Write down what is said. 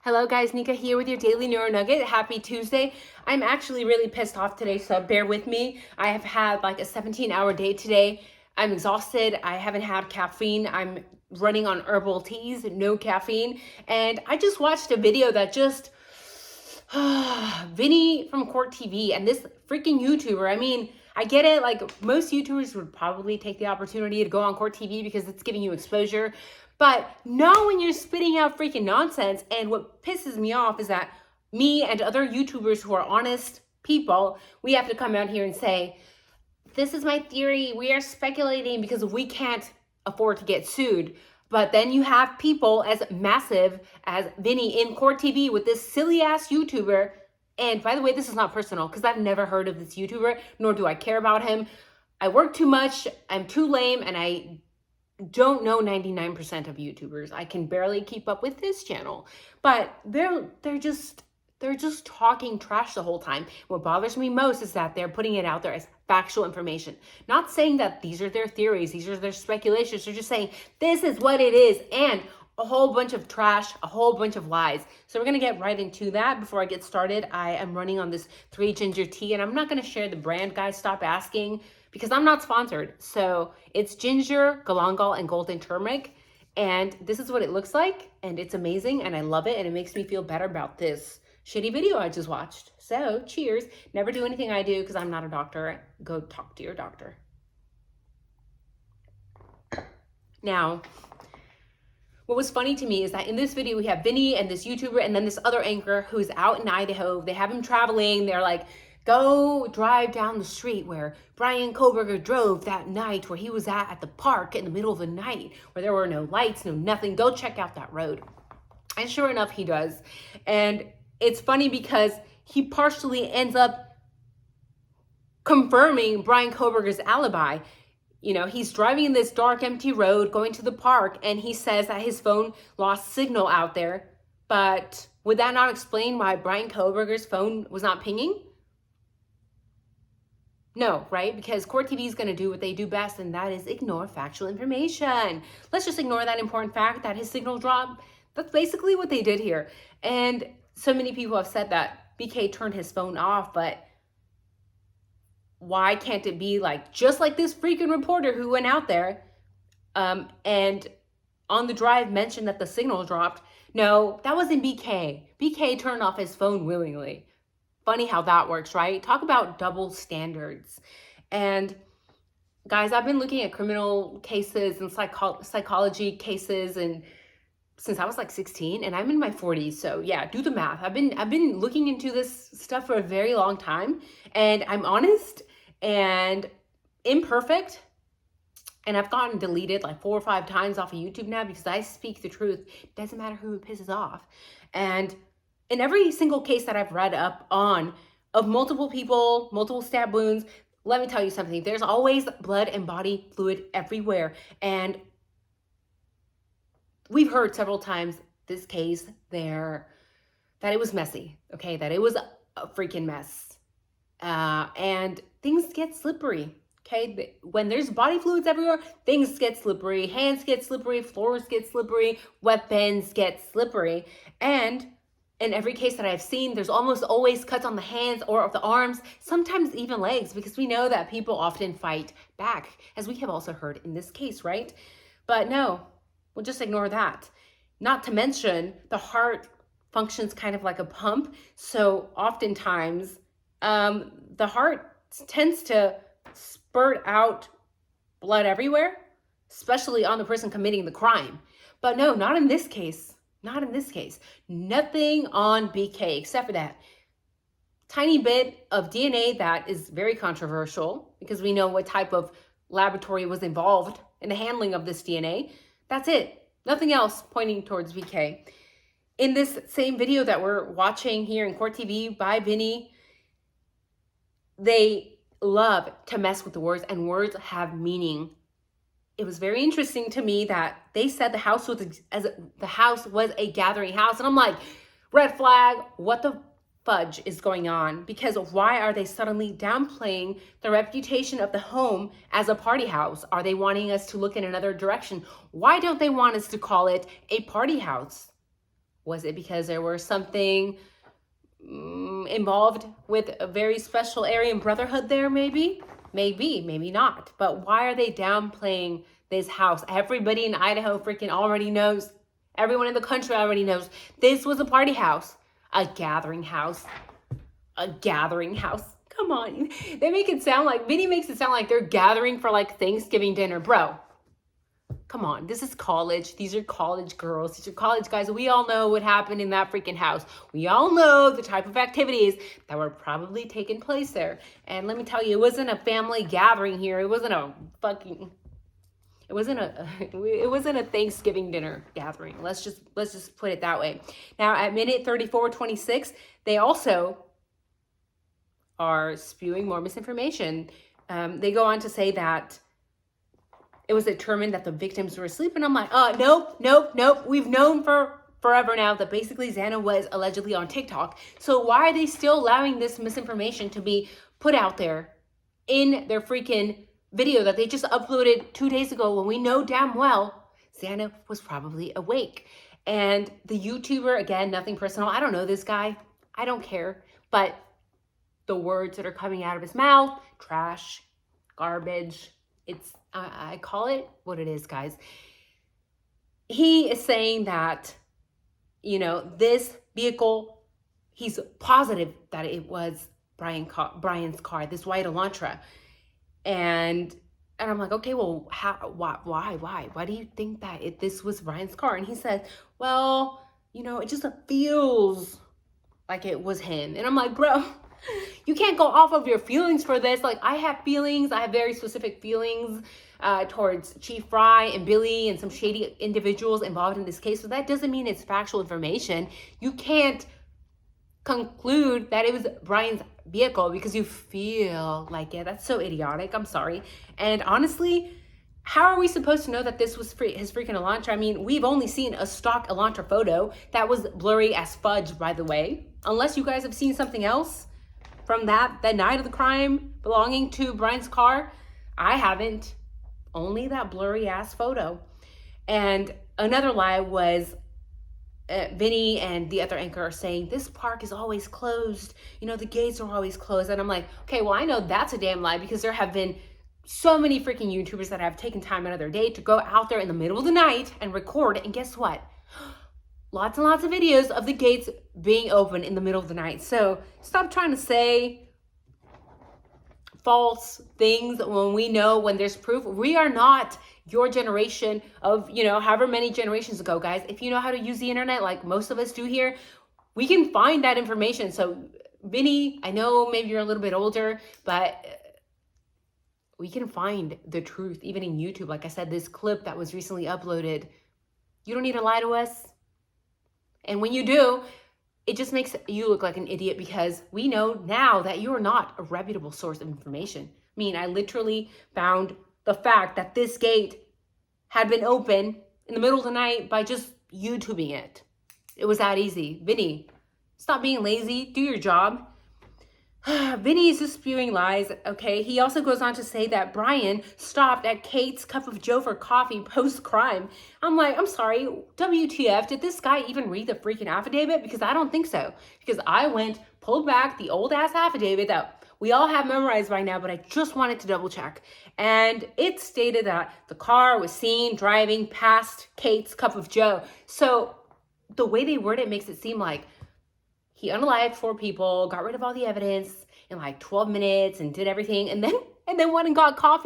Hello guys, Nika here with your daily neuro nugget. Happy Tuesday. I'm actually really pissed off today, so bear with me. I have had like a 17-hour day today. I'm exhausted. I haven't had caffeine. I'm running on herbal teas, no caffeine. And I just watched a video that just, Vinnie from Court TV and this freaking YouTuber. I mean, I get it. Like most YouTubers would probably take the opportunity to go on Court TV because it's giving you exposure. But not when you're spitting out freaking nonsense. And what pisses me off is that me and other YouTubers who are honest people, we have to come out here and say, this is my theory. We are speculating because we can't afford to get sued. But then you have people as massive as Vinnie in Court TV with this silly ass YouTuber. And by the way, this is not personal because I've never heard of this YouTuber, nor do I care about him. I work too much, I'm too lame, and I don't know 99% of YouTubers. I can barely keep up with this channel, but they're just talking trash the whole time. What bothers me most is that they're putting it out there as factual information. Not saying that these are their theories, these are their speculations. They're just saying this is what it is, and a whole bunch of trash, a whole bunch of lies. So we're gonna get right into that. Before I get started, I am running on this 3 ginger tea, and I'm not gonna share the brand, guys. Stop asking, because I'm not sponsored. So it's ginger, galangal, and golden turmeric. And this is what it looks like. And it's amazing. And I love it. And it makes me feel better about this shitty video I just watched. So cheers. Never do anything I do because I'm not a doctor. Go talk to your doctor. Now, what was funny to me is that in this video, we have Vinnie and this YouTuber and then this other anchor who's out in Idaho. They have him traveling. They're like, go drive down the street where Bryan Kohberger drove that night, where he was at the park in the middle of the night, where there were no lights, no nothing. Go check out that road. And sure enough, he does. And it's funny because he partially ends up confirming Bryan Kohberger's alibi. You know, he's driving in this dark, empty road, going to the park, and he says that his phone lost signal out there. But would that not explain why Bryan Kohberger's phone was not pinging? No, right? Because Court TV is going to do what they do best, and that is ignore factual information. Let's just ignore that important fact that his signal dropped. That's basically what they did here. And so many people have said that BK turned his phone off, but why can't it be like, just like this freaking reporter who went out there and on the drive mentioned that the signal dropped? No, that wasn't BK. BK turned off his phone willingly. Funny how that works, right? Talk about double standards. And guys, I've been looking at criminal cases and psychology cases and since I was like 16, and I'm in my 40s. So yeah, do the math. I've been looking into this stuff for a very long time, and I'm honest and imperfect. And I've gotten deleted like 4 or 5 times off of YouTube now because I speak the truth. It doesn't matter who it pisses off. And in every single case that I've read up on of multiple people, multiple stab wounds, let me tell you something. There's always blood and body fluid everywhere. And we've heard several times this case there that it was messy, okay? That it was a freaking mess. And things get slippery, okay? When there's body fluids everywhere, things get slippery. Hands get slippery. Floors get slippery. Weapons get slippery. And in every case that I've seen, there's almost always cuts on the hands or of the arms, sometimes even legs, because we know that people often fight back, as we have also heard in this case, right? But no, we'll just ignore that. Not to mention, the heart functions kind of like a pump. So oftentimes, the heart tends to spurt out blood everywhere, especially on the person committing the crime. But no, not in this case. Not in this case. Nothing on BK except for that tiny bit of DNA that is very controversial because we know what type of laboratory was involved in the handling of this DNA. That's it. Nothing else pointing towards BK. In this same video that we're watching here in Court TV by Vinnie, they love to mess with the words, and words have meaning. It was very interesting to me that they said the house was a gathering house. And I'm like, red flag, what the fudge is going on? Because why are they suddenly downplaying the reputation of the home as a party house? Are they wanting us to look in another direction? Why don't they want us to call it a party house? Was it because there was something involved with a very special Aryan Brotherhood there? Maybe, maybe not. But why are they downplaying this house? Everybody in Idaho freaking already knows. Everyone in the country already knows this was a party house, a gathering house, a gathering house. Come on. They make it sound like, Vinnie makes it sound like they're gathering for like Thanksgiving dinner. Bro, come on. This is college. These are college girls. These are college guys. We all know what happened in that freaking house. We all know the type of activities that were probably taking place there. And let me tell you, it wasn't a family gathering here. It wasn't a fucking... It wasn't a Thanksgiving dinner gathering. Let's just put it that way. Now at minute 34:26, they also are spewing more misinformation. They go on to say that it was determined that the victims were asleep, and I'm like, nope. We've known for forever now that basically Xana was allegedly on TikTok. So why are they still allowing this misinformation to be put out there in their freaking video that they just uploaded 2 days ago when we know damn well Xana was probably awake? And the YouTuber, again, nothing personal. I don't know this guy. I don't care. But the words that are coming out of his mouth, trash, garbage, I call it what it is, guys. He is saying that, you know, this vehicle, he's positive that it was Brian's car, this white Elantra. And I'm like, okay, well, why do you think that this was Brian's car? And he said, well, you know, it just feels like it was him. And I'm like, bro, you can't go off of your feelings for this. Like, I have feelings. I have very specific feelings towards Chief Fry and Billy and some shady individuals involved in this case. So that doesn't mean it's factual information. You can't conclude that it was Brian's vehicle because you feel like it. That's so idiotic. I'm sorry. And honestly, how are we supposed to know that this was his freaking Elantra? I mean, we've only seen a stock Elantra photo that was blurry as fudge, by the way. Unless you guys have seen something else from that night of the crime belonging to Brian's car. I haven't. Only that blurry ass photo. And another lie was Vinnie and the other anchor are saying this park is always closed. You know, the gates are always closed. And I'm like, okay, well, I know that's a damn lie because there have been so many freaking YouTubers that have taken time out of their day to go out there in the middle of the night and record. And guess what? Lots and lots of videos of the gates being open in the middle of the night. So stop trying to say false things when we know, when there's proof. We are not your generation of, you know, however many generations ago, guys. If you know how to use the internet like most of us do here, we can find that information. So Vinnie, I know maybe you're a little bit older, but we can find the truth even in YouTube. Like I said, this clip that was recently uploaded, you don't need to lie to us. And when you do, it just makes you look like an idiot because we know now that you are not a reputable source of information. I mean, I literally found the fact that this gate had been open in the middle of the night by just YouTubing it. It was that easy. Vinnie, stop being lazy. Do your job. Vinnie is just spewing lies, okay? He also goes on to say that Brian stopped at Kate's Cup of Joe for coffee post-crime. I'm like, I'm sorry, WTF, did this guy even read the freaking affidavit? Because I don't think so. Because I pulled back the old-ass affidavit that we all have memorized by now, but I just wanted to double-check. And it stated that the car was seen driving past Kate's Cup of Joe. So the way they word it makes it seem like he unalived 4 people, got rid of all the evidence in like 12 minutes and did everything, and then went and got coffee